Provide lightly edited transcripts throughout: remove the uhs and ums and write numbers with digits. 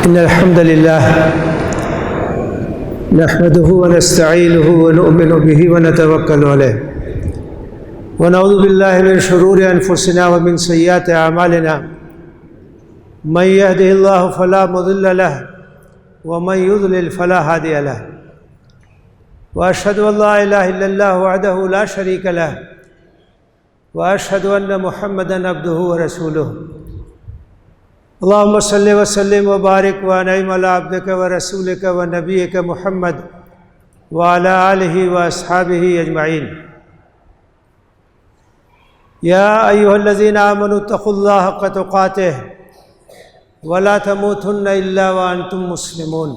إن الحمد لله نحمده ونستعينه ونؤمن به ونتوكل عليه ونعوذ بالله من شرور أنفسنا ومن سيئات أعمالنا من يهده الله فلا مضل له ومن يضلل فلا هادي له وأشهد أن لا إله إلا الله وحده لا شريك له وأشهد أن محمدًا عبده ورسوله اللهم صل وسلم وبارك وانعم على عبدك ورسولك ونبيك محمد وعلى آله وأصحابه أجمعين يا أيها الذين آمنوا اتقوا الله حق تقاته ولا تموتن إلا وأنتم مسلمون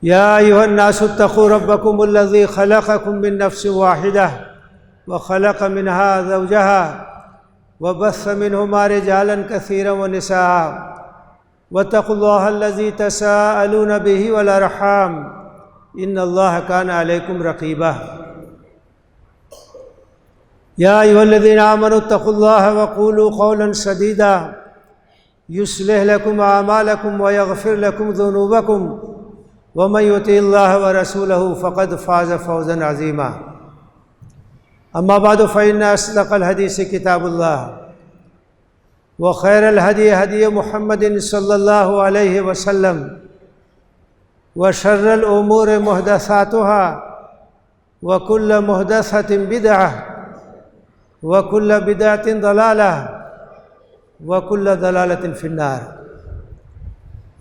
يا أيها الناس اتقوا ربكم الذي خلقكم من نفس واحدة وخلق منها زوجها وبث منهما رجالا كثيرا ونساء واتقوا الله الذي تساءلون به والأرحام إن الله كان عليكم رقيبا يا أيها الذين آمنوا اتقوا الله وقولوا قولا سديدا يصلح لكم أعمالكم ويغفر لكم ذنوبكم ومن يطع الله ورسوله فقد فاز فوزا عظيما أما بعد فإن أصدق الحديث كتاب الله وخير الهدي هدي محمد صلى الله عليه وسلم وشر الأمور محدثاتها وكل محدثة بدعة وكل بدعة ضلالة وكل ضلالة في النار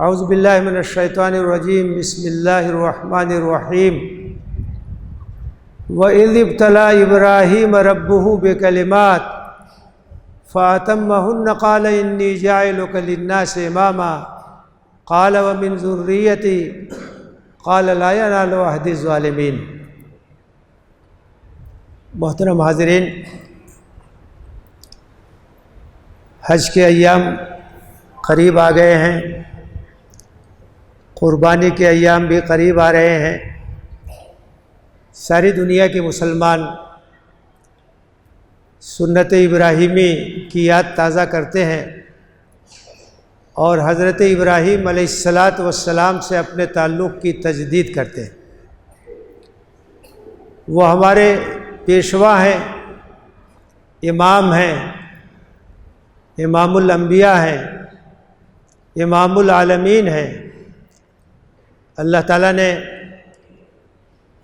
أعوذ بالله من الشيطان الرجيم بسم الله الرحمن الرحيم وَإِذِ ابْتَلَى إِبْرَاهِيمَ رَبُّهُ بِكَلِمَاتٍ فَأَتَمَّهُنَّ قَالَ إِنِّي جَاعِلُكَ لِلنَّاسِ إِمَامًا قَالَ وَمِنْ ذُرِّيَّتِي قَالَ لَا يَنَالُ عَهْدِي الظَّالِمِينَ۔ محترم حاضرین، حج کے ایام قریب آ گئے ہیں، قربانی کے ایام بھی قریب آ رہے ہیں۔ ساری دنیا کے مسلمان سنت ابراہیمی کی یاد تازہ کرتے ہیں اور حضرت ابراہیم علیہ السلام سے اپنے تعلق کی تجدید کرتے ہیں۔ وہ ہمارے پیشوا ہیں، امام ہیں، امام الانبیاء ہیں، امام العالمین ہیں۔ اللہ تعالیٰ نے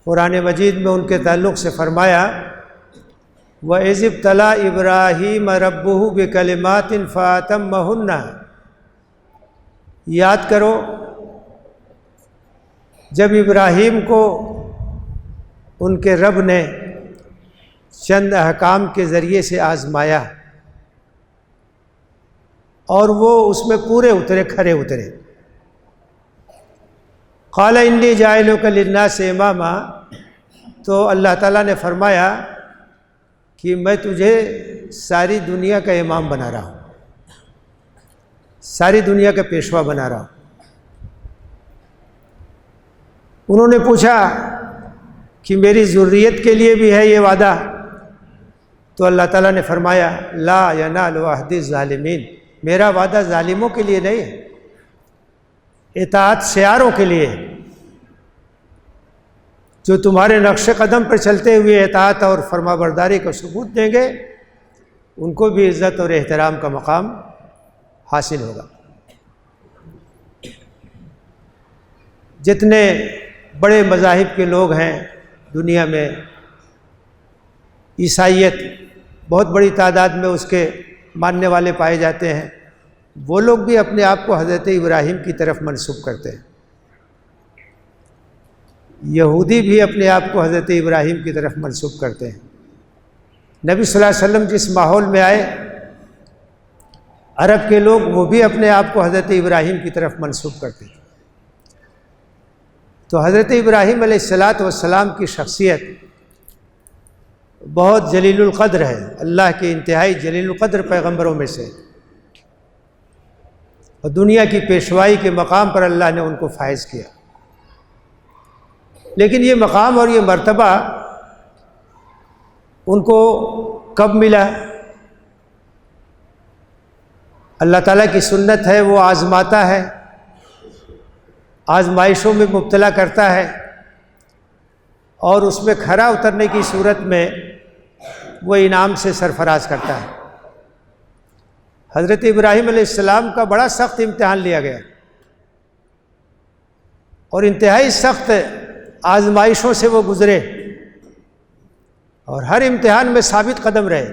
قرآن مجید میں ان کے تعلق سے فرمایا وَإِذِ ابْتَلَى إِبْرَاهِيمَ رَبُّهُ بِكَلِمَاتٍ فَأَتَمَّهُنَّ۔ یاد کرو جب ابراہیم کو ان کے رب نے چند احکام کے ذریعے سے آزمایا اور وہ اس میں پورے اترے، کھرے اترے۔ قال انی جاعلک للناس اماما، تو اللہ تعالیٰ نے فرمایا کہ میں تجھے ساری دنیا کا امام بنا رہا ہوں، ساری دنیا کا پیشوا بنا رہا ہوں۔ انہوں نے پوچھا کہ میری ذریت کے لیے بھی ہے یہ وعدہ؟ تو اللہ تعالیٰ نے فرمایا لا ینال عہد الظالمین، میرا وعدہ ظالموں کے لیے نہیں ہے، اطاعت سیاروں کے لیے، جو تمہارے نقش قدم پر چلتے ہوئے اطاعت اور فرما برداری کا ثبوت دیں گے، ان کو بھی عزت اور احترام کا مقام حاصل ہوگا۔ جتنے بڑے مذاہب کے لوگ ہیں دنیا میں، عیسائیت بہت بڑی تعداد میں اس کے ماننے والے پائے جاتے ہیں، وہ لوگ بھی اپنے آپ کو حضرت ابراہیم کی طرف منسوب کرتے ہیں۔ یہودی بھی اپنے آپ کو حضرت ابراہیم کی طرف منسوب کرتے ہیں۔ نبی صلی اللہ علیہ وسلم جس ماحول میں آئے، عرب کے لوگ وہ بھی اپنے آپ کو حضرت ابراہیم کی طرف منسوب کرتے ہیں۔ تو حضرت ابراہیم علیہ السلام کی شخصیت بہت جلیل القدر ہے، اللہ کے انتہائی جلیل القدر پیغمبروں میں سے، اور دنیا کی پیشوائی کے مقام پر اللہ نے ان کو فائز کیا۔ لیکن یہ مقام اور یہ مرتبہ ان کو کب ملا؟ اللہ تعالیٰ کی سنت ہے، وہ آزماتا ہے، آزمائشوں میں مبتلا کرتا ہے، اور اس میں کھرا اترنے کی صورت میں وہ انعام سے سرفراز کرتا ہے۔ حضرت ابراہیم علیہ السلام کا بڑا سخت امتحان لیا گیا، اور انتہائی سخت آزمائشوں سے وہ گزرے، اور ہر امتحان میں ثابت قدم رہے،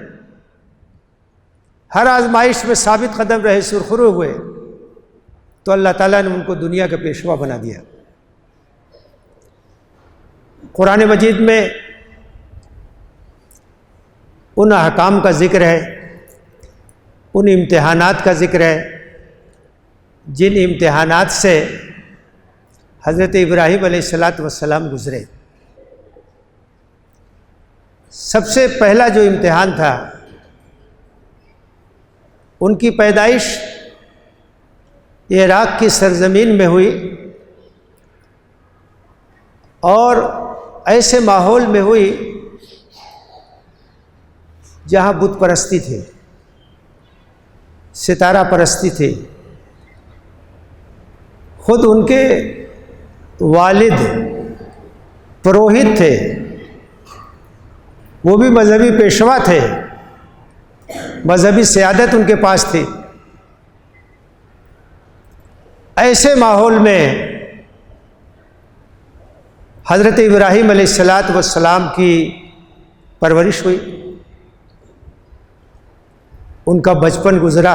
ہر آزمائش میں ثابت قدم رہے، سرخرو ہوئے، تو اللہ تعالیٰ نے ان کو دنیا کا پیشوا بنا دیا۔ قرآن مجید میں ان احکام کا ذکر ہے، ان امتحانات کا ذکر ہے جن امتحانات سے حضرت ابراہیم علیہ السلام گزرے۔ سب سے پہلا جو امتحان تھا، ان کی پیدائش عراق کی سرزمین میں ہوئی، اور ایسے ماحول میں ہوئی جہاں بت پرستی تھی، ستارہ پرستی تھی۔ خود ان کے والد پروہت تھے، وہ بھی مذہبی پیشوا تھے، مذہبی سیادت ان کے پاس تھی۔ ایسے ماحول میں حضرت ابراہیم علیہ السلام کی پرورش ہوئی، ان کا بچپن گزرا،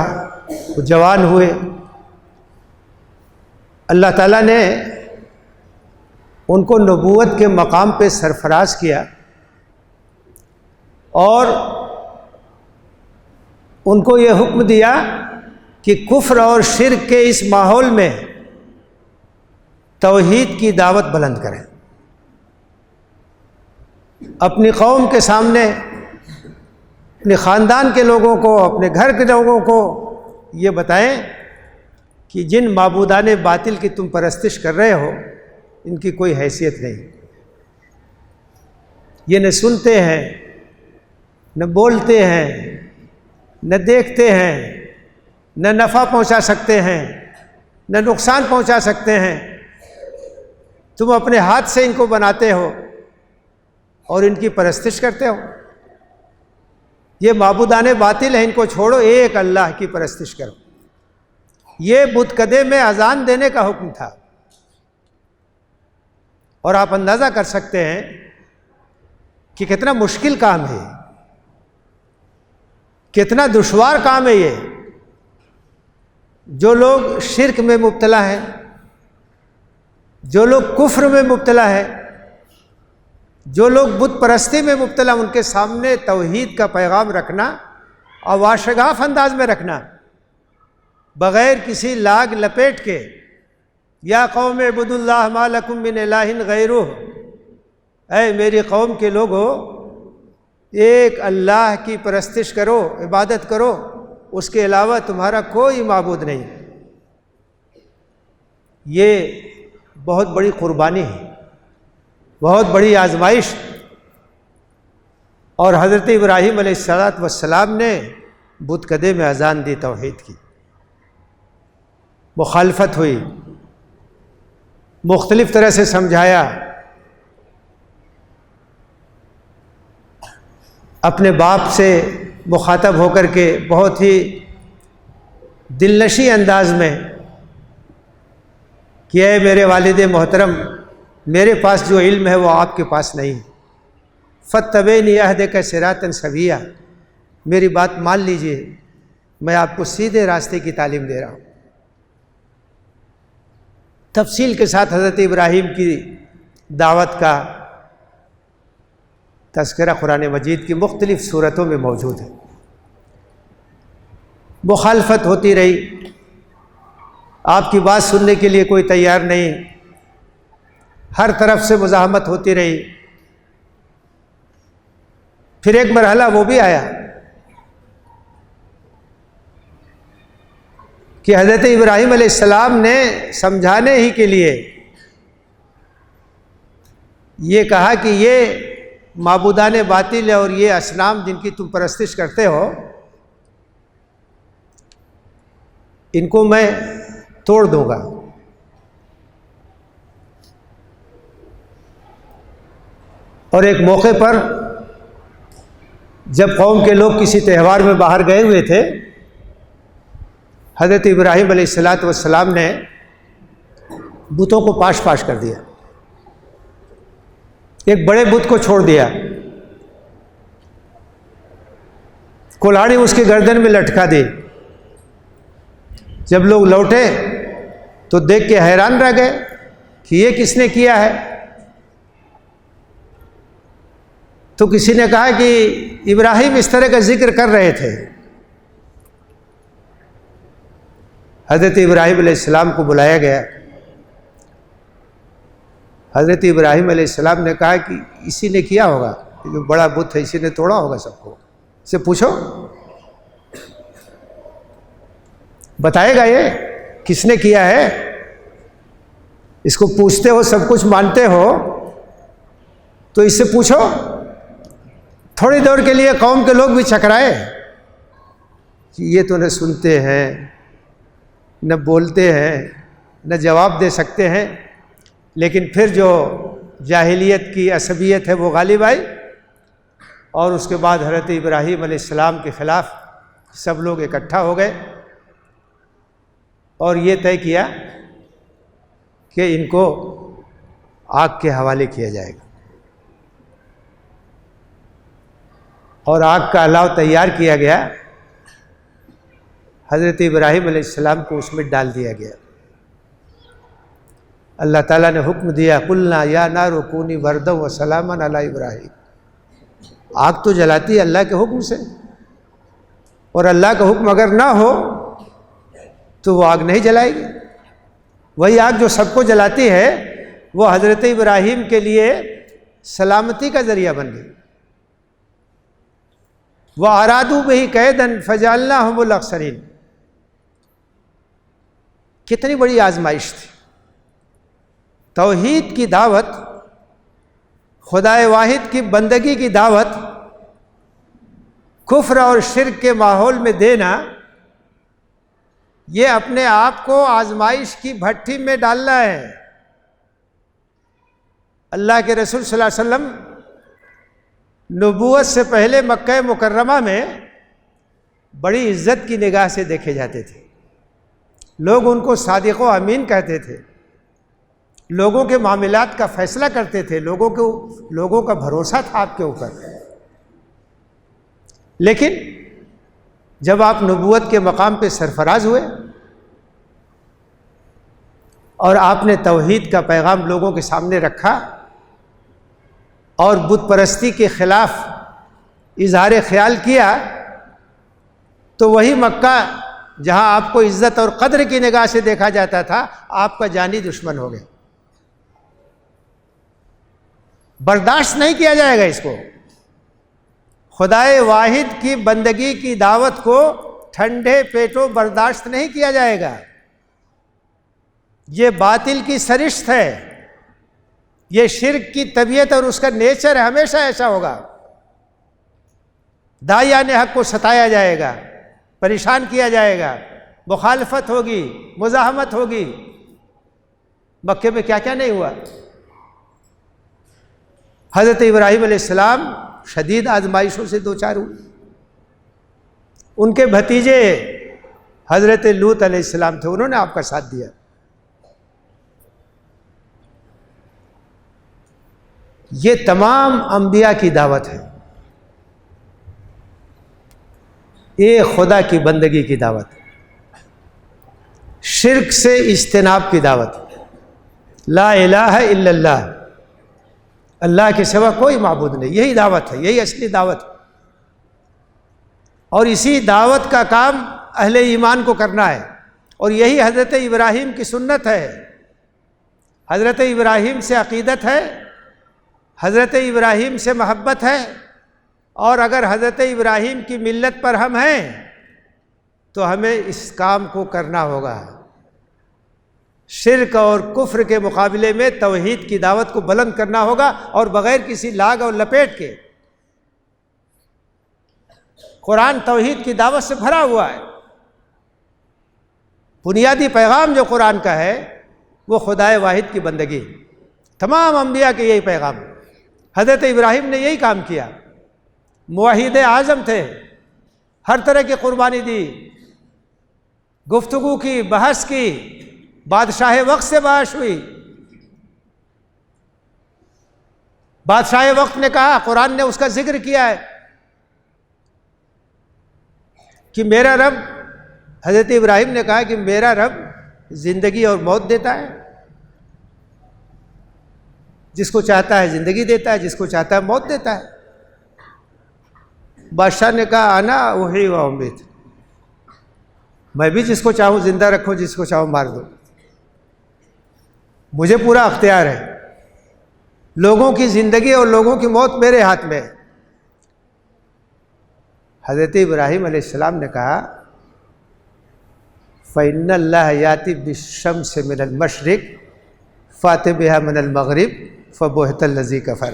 وہ جوان ہوئے۔ اللہ تعالیٰ نے ان کو نبوت کے مقام پہ سرفراز کیا، اور ان کو یہ حکم دیا کہ کفر اور شرک کے اس ماحول میں توحید کی دعوت بلند کریں، اپنی قوم کے سامنے، اپنے خاندان کے لوگوں کو، اپنے گھر کے لوگوں کو یہ بتائیں کہ جن معبودان باطل کی تم پرستش کر رہے ہو، ان کی کوئی حیثیت نہیں، یہ نہ سنتے ہیں، نہ بولتے ہیں، نہ دیکھتے ہیں، نہ نفع پہنچا سکتے ہیں، نہ نقصان پہنچا سکتے ہیں۔ تم اپنے ہاتھ سے ان کو بناتے ہو اور ان کی پرستش کرتے ہو۔ یہ معبودان باطل ہیں، ان کو چھوڑو، ایک اللہ کی پرستش کرو۔ یہ بت کدے میں اذان دینے کا حکم تھا، اور آپ اندازہ کر سکتے ہیں کہ کتنا مشکل کام ہے، کتنا دشوار کام ہے یہ۔ جو لوگ شرک میں مبتلا ہیں، جو لوگ کفر میں مبتلا ہے، جو لوگ بت پرستی میں مبتلا، ان کے سامنے توحید کا پیغام رکھنا اور واشگاف انداز میں رکھنا، بغیر کسی لاگ لپیٹ کے، یا قوم اعبدوا اللہ ما لکم من الہ غیرہ، اے میری قوم کے لوگو، ایک اللہ کی پرستش کرو، عبادت کرو، اس کے علاوہ تمہارا کوئی معبود نہیں۔ یہ بہت بڑی قربانی ہے، بہت بڑی آزمائش، اور حضرت ابراہیم علیہ السلام نے بت کدے میں اذان دی، توحید کی۔ مخالفت ہوئی، مختلف طرح سے سمجھایا، اپنے باپ سے مخاطب ہو کر کے بہت ہی دلنشیں انداز میں کہ اے میرے والد محترم، میرے پاس جو علم ہے وہ آپ کے پاس نہیں، فاتبعنی اہدک صراطا سویا، میری بات مان لیجئے، میں آپ کو سیدھے راستے کی تعلیم دے رہا ہوں۔ تفصیل کے ساتھ حضرت ابراہیم کی دعوت کا تذکرہ قرآن مجید کی مختلف صورتوں میں موجود ہے۔ مخالفت ہوتی رہی، آپ کی بات سننے کے لیے کوئی تیار نہیں، ہر طرف سے مزاحمت ہوتی رہی۔ پھر ایک مرحلہ وہ بھی آیا کہ حضرت ابراہیم علیہ السلام نے سمجھانے ہی کے لیے یہ کہا کہ یہ معبودان باطل اور یہ اصنام جن کی تم پرستش کرتے ہو، ان کو میں توڑ دوں گا۔ اور ایک موقع پر جب قوم کے لوگ کسی تہوار میں باہر گئے ہوئے تھے، حضرت ابراہیم علیہ السلام نے بتوں کو پاش پاش کر دیا، ایک بڑے بت کو چھوڑ دیا، کلہاڑی اس کی گردن میں لٹکا دی۔ جب لوگ لوٹے تو دیکھ کے حیران رہ گئے کہ یہ کس نے کیا ہے؟ تو کسی نے کہا کہ ابراہیم اس طرح کا ذکر کر رہے تھے۔ حضرت ابراہیم علیہ السلام کو بلایا گیا۔ حضرت ابراہیم علیہ السلام نے کہا کہ اسی نے کیا ہوگا، جو بڑا بت ہے اسی نے توڑا ہوگا سب کو، اس سے پوچھو، بتائے گا یہ کس نے کیا ہے۔ اس کو پوچھتے ہو، سب کچھ مانتے ہو، تو اس سے پوچھو۔ تھوڑی دیر کے لیے قوم کے لوگ بھی چکرائے کہ یہ تو نہ سنتے ہیں، نہ بولتے ہیں، نہ جواب دے سکتے ہیں، لیکن پھر جو جاہلیت کی عصبیت ہے وہ غالب آئی، اور اس کے بعد حضرت ابراہیم علیہ السلام کے خلاف سب لوگ اکٹھا ہو گئے اور یہ طے کیا کہ ان کو آگ کے حوالے کیا جائے گا، اور آگ کا الاؤ تیار کیا گیا۔ حضرت ابراہیم علیہ السلام کو اس میں ڈال دیا گیا۔ اللہ تعالیٰ نے حکم دیا، قلنا یا نار کونی بردا وسلاما علی ابراہیم۔ آگ تو جلاتی ہے اللہ کے حکم سے، اور اللہ کا حکم اگر نہ ہو تو وہ آگ نہیں جلائے گی۔ وہی آگ جو سب کو جلاتی ہے وہ حضرت ابراہیم کے لیے سلامتی کا ذریعہ بن گئی۔ وَأَرَادُوا بِهِ كَيْدًا فَجَعَلْنَاهُمُ الْأَخْسَرِينَ۔ کتنی بڑی آزمائش تھی۔ توحید کی دعوت، خدا واحد کی بندگی کی دعوت، کفر اور شرک کے ماحول میں دینا، یہ اپنے آپ کو آزمائش کی بھٹی میں ڈالنا ہے۔ اللہ کے رسول صلی اللہ علیہ وسلم نبوت سے پہلے مکہ مکرمہ میں بڑی عزت کی نگاہ سے دیکھے جاتے تھے۔ لوگ ان کو صادق و امین کہتے تھے، لوگوں کے معاملات کا فیصلہ کرتے تھے، لوگوں کا بھروسہ تھا آپ کے اوپر۔ لیکن جب آپ نبوت کے مقام پہ سرفراز ہوئے اور آپ نے توحید کا پیغام لوگوں کے سامنے رکھا اور بت پرستی کے خلاف اظہار خیال کیا، تو وہی مکہ جہاں آپ کو عزت اور قدر کی نگاہ سے دیکھا جاتا تھا، آپ کا جانی دشمن ہو گئے۔ برداشت نہیں کیا جائے گا اس کو۔ خدائے واحد کی بندگی کی دعوت کو ٹھنڈے پیٹوں برداشت نہیں کیا جائے گا۔ یہ باطل کی سرشت ہے، یہ شرک کی طبیعت اور اس کا نیچر ہے، ہمیشہ ایسا ہوگا۔ داعیان حق کو ستایا جائے گا، پریشان کیا جائے گا، مخالفت ہوگی، مزاحمت ہوگی۔ مکے میں کیا کیا نہیں ہوا۔ حضرت ابراہیم علیہ السلام شدید آزمائشوں سے دوچار ہوئے۔ ان کے بھتیجے حضرت لوط علیہ السلام تھے، انہوں نے آپ کا ساتھ دیا۔ یہ تمام انبیاء کی دعوت ہے، یہ خدا کی بندگی کی دعوت، شرک سے اجتناب کی دعوت، لا الہ الا اللہ، اللہ کے سوا کوئی معبود نہیں، یہی دعوت ہے، یہی اصلی دعوت ہے۔ اور اسی دعوت کا کام اہل ایمان کو کرنا ہے، اور یہی حضرت ابراہیم کی سنت ہے۔ حضرت ابراہیم سے عقیدت ہے، حضرت ابراہیم سے محبت ہے، اور اگر حضرت ابراہیم کی ملت پر ہم ہیں تو ہمیں اس کام کو کرنا ہوگا۔ شرک اور کفر کے مقابلے میں توحید کی دعوت کو بلند کرنا ہوگا، اور بغیر کسی لاگ اور لپیٹ کے۔ قرآن توحید کی دعوت سے بھرا ہوا ہے۔ بنیادی پیغام جو قرآن کا ہے وہ خدائے واحد کی بندگی، تمام انبیاء کے یہی پیغام۔ حضرت ابراہیم نے یہی کام کیا، موحد اعظم تھے، ہر طرح کی قربانی دی، گفتگو کی، بحث کی، بادشاہ وقت سے بحث ہوئی۔ بادشاہ وقت نے کہا، قرآن نے اس کا ذکر کیا ہے کہ میرا رب، حضرت ابراہیم نے کہا کہ میرا رب زندگی اور موت دیتا ہے، جس کو چاہتا ہے زندگی دیتا ہے، جس کو چاہتا ہے موت دیتا ہے۔ بادشاہ نے کہا انا احیی و امیت، میں بھی جس کو چاہوں زندہ رکھوں، جس کو چاہوں مار دوں، مجھے پورا اختیار ہے، لوگوں کی زندگی اور لوگوں کی موت میرے ہاتھ میں ہے۔ حضرت ابراہیم علیہ السلام نے کہا فَإِنَّ اللَّهَ يَأْتِي بِالشَّمْسِ مِنَ الْمَشْرِقِ فَأْتِ بِهَا مِنَ الْمَغْرِبِ فَبُهِتَ الَّذِي كَفَرَ۔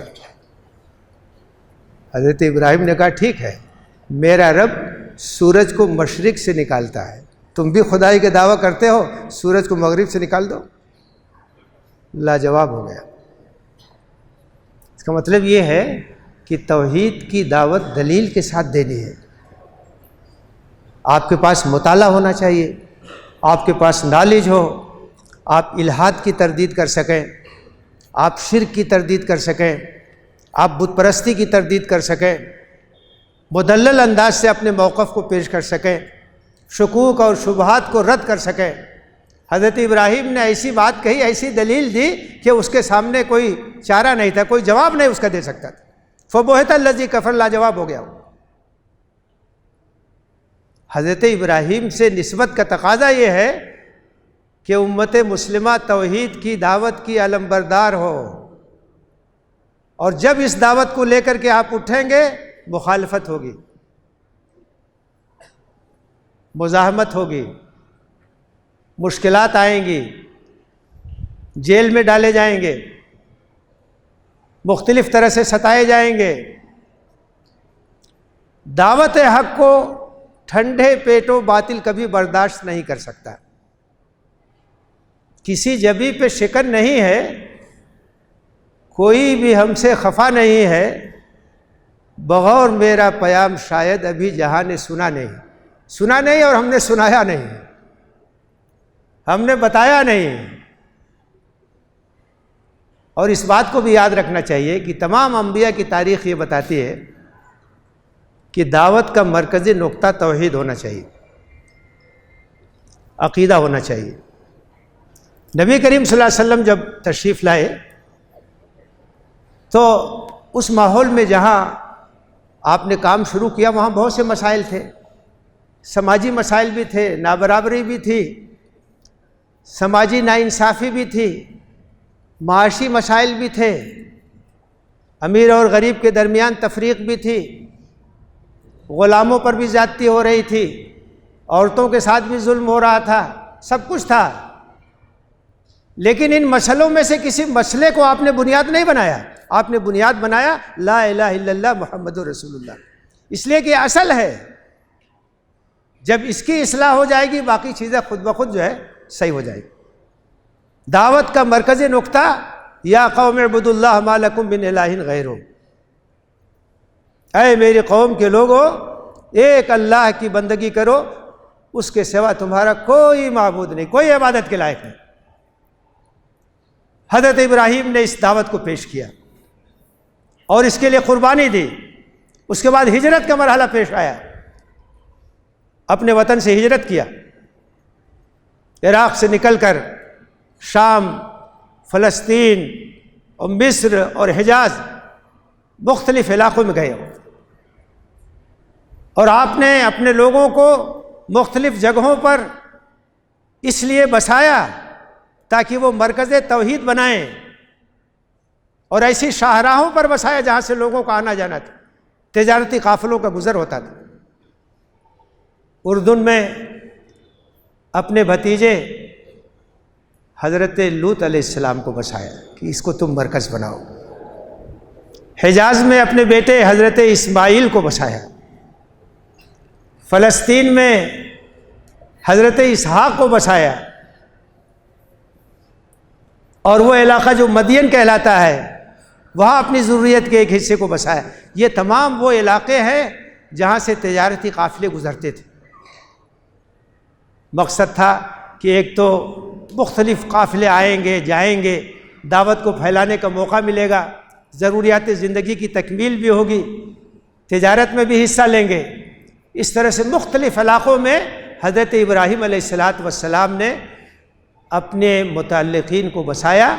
حضرت ابراہیم نے کہا ٹھیک ہے، میرا رب سورج کو مشرق سے نکالتا ہے، تم بھی خدائی کے دعویٰ کرتے ہو، سورج کو مغرب سے نکال دو۔ لاجواب ہو گیا۔ اس کا مطلب یہ ہے کہ توحید کی دعوت دلیل کے ساتھ دینی ہے۔ آپ کے پاس مطالعہ ہونا چاہیے، آپ کے پاس نالج ہو، آپ الہاد کی تردید کر سکیں، آپ شرک کی تردید کر سکیں، آپ بت پرستی کی تردید کر سکیں، مدلل انداز سے اپنے موقف کو پیش کر سکیں، شکوک اور شبہات کو رد کر سکیں۔ حضرت ابراہیم نے ایسی بات کہی، ایسی دلیل دی کہ اس کے سامنے کوئی چارہ نہیں تھا، کوئی جواب نہیں اس کا دے سکتا تھا۔ فبہت الذی کفر، لاجواب ہو گیا۔ حضرت ابراہیم سے نسبت کا تقاضا یہ ہے کہ امت مسلمہ توحید کی دعوت کی علمبردار ہو، اور جب اس دعوت کو لے کر کے آپ اٹھیں گے مخالفت ہوگی، مزاحمت ہوگی، مشکلات آئیں گی، جیل میں ڈالے جائیں گے، مختلف طرح سے ستائے جائیں گے۔ دعوت حق کو ٹھنڈے پیٹوں باطل کبھی برداشت نہیں کر سکتا۔ کسی جبھی پہ شکن نہیں ہے، کوئی بھی ہم سے خفا نہیں ہے، بغور میرا پیام شاید ابھی جہاں نے سنا نہیں، اور ہم نے سنایا نہیں، ہم نے بتایا نہیں۔ اور اس بات کو بھی یاد رکھنا چاہیے کہ تمام انبیاء کی تاریخ یہ بتاتی ہے کہ دعوت کا مرکزی نقطہ توحید ہونا چاہیے، عقیدہ ہونا چاہیے۔ نبی کریم صلی اللہ علیہ وسلم جب تشریف لائے تو اس ماحول میں جہاں آپ نے کام شروع کیا وہاں بہت سے مسائل تھے، سماجی مسائل بھی تھے، نابرابری بھی تھی، سماجی ناانصافی بھی تھی، معاشی مسائل بھی تھے، امیر اور غریب کے درمیان تفریق بھی تھی، غلاموں پر بھی زیادتی ہو رہی تھی، عورتوں کے ساتھ بھی ظلم ہو رہا تھا، سب کچھ تھا۔ لیکن ان مسئلوں میں سے کسی مسئلے کو آپ نے بنیاد نہیں بنایا، آپ نے بنیاد بنایا لا الہ الا اللہ محمد رسول اللہ، اس لیے کہ اصل ہے، جب اس کی اصلاح ہو جائے گی باقی چیزیں خود بخود جو ہے صحیح ہو جائے گی۔ دعوت کا مرکزی نقطہ یا قوم اعبدوا اللہ ما لکم من الہ غیرہ، اے میری قوم کے لوگوں ایک اللہ کی بندگی کرو، اس کے سوا تمہارا کوئی معبود نہیں، کوئی عبادت کے لائق نہیں۔ حضرت ابراہیم نے اس دعوت کو پیش کیا اور اس کے لیے قربانی دی۔ اس کے بعد ہجرت کا مرحلہ پیش آیا، اپنے وطن سے ہجرت کیا، عراق سے نکل کر شام، فلسطین اور مصر اور حجاز مختلف علاقوں میں گئے، اور آپ نے اپنے لوگوں کو مختلف جگہوں پر اس لیے بسایا تاکہ وہ مرکز توحید بنائیں، اور ایسی شاہراہوں پر بسایا جہاں سے لوگوں کا آنا جانا تھا، تجارتی قافلوں کا گزر ہوتا تھا۔ اردن میں اپنے بھتیجے حضرت لوط علیہ السلام کو بسایا کہ اس کو تم مرکز بناؤ۔ حجاز میں اپنے بیٹے حضرت اسماعیل کو بسایا۔ فلسطین میں حضرت اسحاق کو بسایا، اور وہ علاقہ جو مدین کہلاتا ہے وہاں اپنی ضروریت کے ایک حصے کو بسایا۔ یہ تمام وہ علاقے ہیں جہاں سے تجارتی قافلے گزرتے تھے۔ مقصد تھا کہ ایک تو مختلف قافلے آئیں گے جائیں گے، دعوت کو پھیلانے کا موقع ملے گا، ضروریات زندگی کی تکمیل بھی ہوگی، تجارت میں بھی حصہ لیں گے۔ اس طرح سے مختلف علاقوں میں حضرت ابراہیم علیہ السلام نے اپنے متعلقین کو بسایا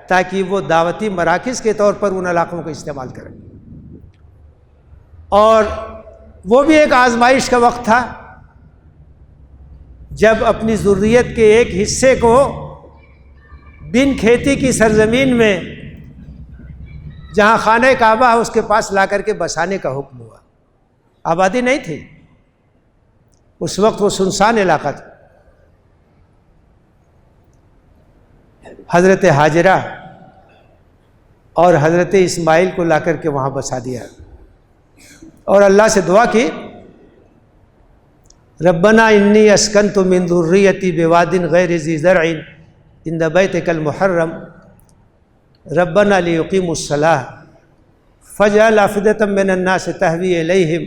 تاکہ وہ دعوتی مراکز کے طور پر ان علاقوں کو استعمال کریں۔ اور وہ بھی ایک آزمائش کا وقت تھا جب اپنی ضروریت کے ایک حصے کو بن کھیتی کی سرزمین میں جہاں خانہ کعبہ ہے اس کے پاس لا کر کے بسانے کا حکم ہوا۔ آبادی نہیں تھی اس وقت، وہ سنسان علاقہ تھا۔ حضرت ہاجرہ اور حضرت اسماعیل کو لا کر کے وہاں بسا دیا، اور اللہ سے دعا کی، ربنا انی اسکنت من ذریتی بواد غیر ذی زرع عند بیتک المحرم ربنا لیقیموا الصلاة فاجعل افئدة من الناس تهوی الیہم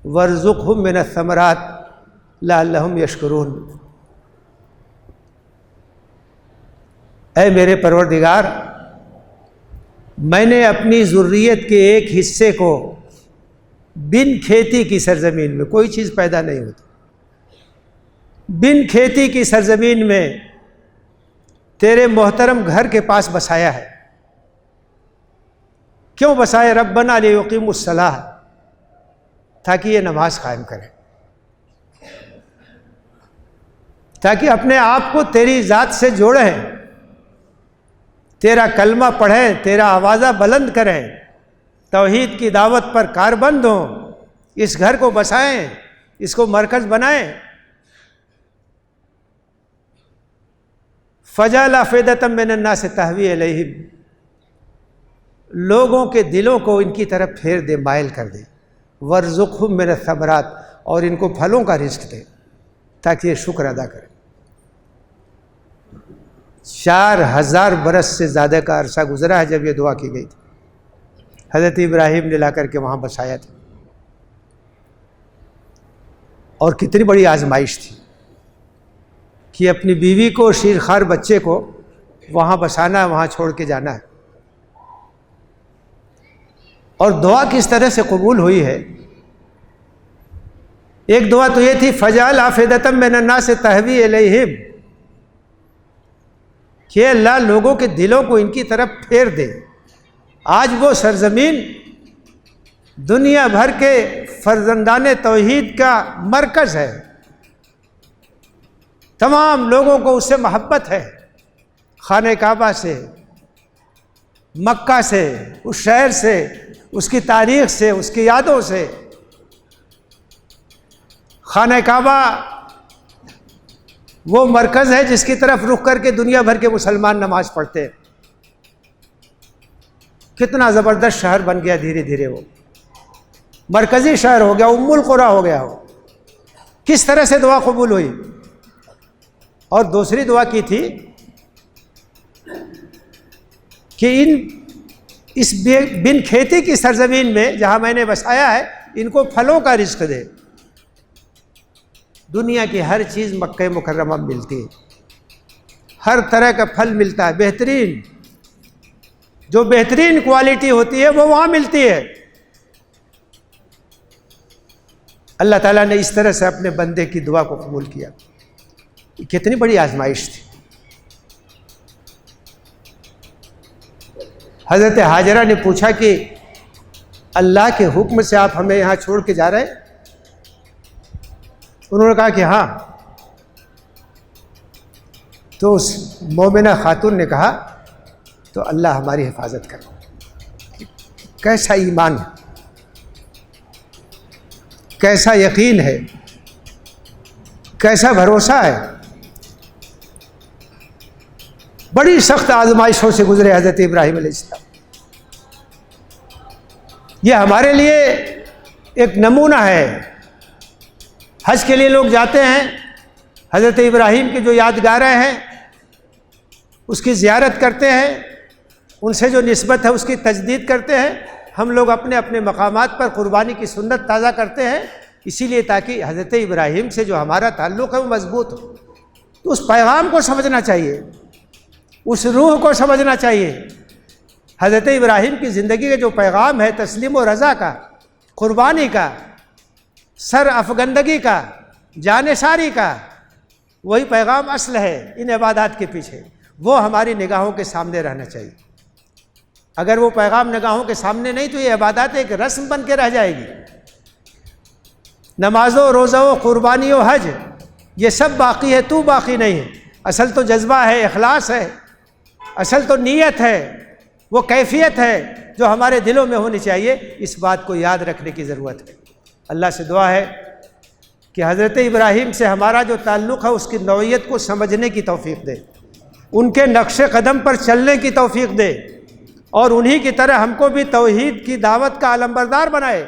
وارزقهم من الثمرات لعلہم یشکرون۔ اے میرے پروردگار، میں نے اپنی ذریت کے ایک حصے کو بن کھیتی کی سرزمین میں، کوئی چیز پیدا نہیں ہوتی، بن کھیتی کی سرزمین میں تیرے محترم گھر کے پاس بسایا ہے۔ کیوں بسایا؟ ربنا لیقیموا الصلاۃ، تاکہ یہ نماز قائم کریں، تاکہ اپنے آپ کو تیری ذات سے جوڑیں، تیرا کلمہ پڑھیں، تیرا آوازہ بلند کریں، توحید کی دعوت پر کاربند ہوں، اس گھر کو بسائیں، اس کو مرکز بنائیں۔ فَجَعَلَ أَفْئِدَةً مِّنَ النَّاسِ تَهْوِي إِلَيْهِمْ، لوگوں کے دلوں کو ان کی طرف پھیر دے، مائل کر دے۔ وَارْزُقْهُم مِّنَ الثَّمَرَاتِ، اور ان کو پھلوں کا رزق دے تاکہ یہ شکر ادا کریں۔ 4000 برس سے زیادہ کا عرصہ گزرا ہے جب یہ دعا کی گئی تھی، حضرت ابراہیم نے لا کر کے وہاں بسایا تھا۔ اور کتنی بڑی آزمائش تھی کہ اپنی بیوی کو، شیرخوار بچے کو وہاں بسانا ہے، وہاں چھوڑ کے جانا ہے۔ اور دعا کس طرح سے قبول ہوئی ہے؟ ایک دعا تو یہ تھی فَجَعَلْ أَفْئِدَةً مِّنَ النَّاسِ تَهْوِي إِلَيْهِمْ، کہ اللہ لوگوں کے دلوں کو ان کی طرف پھیر دے۔ آج وہ سرزمین دنیا بھر کے فرزندان توحید کا مرکز ہے، تمام لوگوں کو اس سے محبت ہے، خانہ کعبہ سے، مکہ سے، اس شہر سے، اس کی تاریخ سے، اس کی یادوں سے۔ خانہ کعبہ وہ مرکز ہے جس کی طرف رخ کر کے دنیا بھر کے مسلمان نماز پڑھتے ہیں۔ کتنا زبردست شہر بن گیا دھیرے دھیرے، وہ مرکزی شہر ہو گیا، ام القریٰ ہو گیا ہو۔ کس طرح سے دعا قبول ہوئی؟ اور دوسری دعا کی تھی کہ اس بن کھیتی کی سرزمین میں جہاں میں نے بسایا ہے ان کو پھلوں کا رزق دے۔ دنیا کی ہر چیز مکہ مکرمہ میں ملتی ہے، ہر طرح کا پھل ملتا ہے، بہترین، جو بہترین کوالٹی ہوتی ہے وہ وہاں ملتی ہے۔ اللہ تعالیٰ نے اس طرح سے اپنے بندے کی دعا کو قبول کیا۔ کتنی بڑی آزمائش تھی۔ حضرت ہاجرہ نے پوچھا کہ اللہ کے حکم سے آپ ہمیں یہاں چھوڑ کے جا رہے ہیں؟ انہوں نے کہا کہ ہاں۔ تو اس مومنہ خاتون نے کہا تو اللہ ہماری حفاظت کرے۔ کیسا ایمان ہے، کیسا یقین ہے، کیسا بھروسہ ہے۔ بڑی سخت آزمائشوں سے گزرے حضرت ابراہیم علیہ السلام۔ یہ ہمارے لیے ایک نمونہ ہے۔ حج کے لیے لوگ جاتے ہیں حضرت ابراہیم کی جو یادگاریں ہیں اس کی زیارت کرتے ہیں، ان سے جو نسبت ہے اس کی تجدید کرتے ہیں۔ ہم لوگ اپنے اپنے مقامات پر قربانی کی سنت تازہ کرتے ہیں، اسی لیے تاکہ حضرت ابراہیم سے جو ہمارا تعلق ہے وہ مضبوط ہو۔ تو اس پیغام کو سمجھنا چاہیے، اس روح کو سمجھنا چاہیے۔ حضرت ابراہیم کی زندگی کا جو پیغام ہے تسلیم و رضا کا، قربانی کا، سر افگندگی کا، جانثاری کا، وہی پیغام اصل ہے ان عبادات کے پیچھے، وہ ہماری نگاہوں کے سامنے رہنا چاہیے۔ اگر وہ پیغام نگاہوں کے سامنے نہیں تو یہ عبادات ایک رسم بن کے رہ جائے گی۔ نماز و روزہ و قربانی و حج یہ سب باقی ہے، تو باقی نہیں ہے۔ اصل تو جذبہ ہے، اخلاص ہے، اصل تو نیت ہے، وہ کیفیت ہے جو ہمارے دلوں میں ہونی چاہیے۔ اس بات کو یاد رکھنے کی ضرورت ہے۔ اللہ سے دعا ہے کہ حضرت ابراہیم سے ہمارا جو تعلق ہے اس کی نوعیت کو سمجھنے کی توفیق دے، ان کے نقش قدم پر چلنے کی توفیق دے، اور انہی کی طرح ہم کو بھی توحید کی دعوت کا علمبردار بنائے،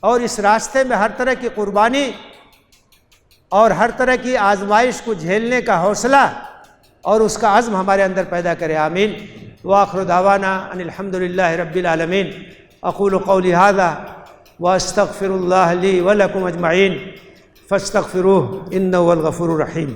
اور اس راستے میں ہر طرح کی قربانی اور ہر طرح کی آزمائش کو جھیلنے کا حوصلہ اور اس کا عزم ہمارے اندر پیدا کرے۔ آمین۔ وآخر دعوانا ان الحمد للہ رب العالمین۔ اقول قولی ھذا واستغفر اللہ لی ولکم اجمعین فاستغفروہ انہ هو الغفور الرحیم۔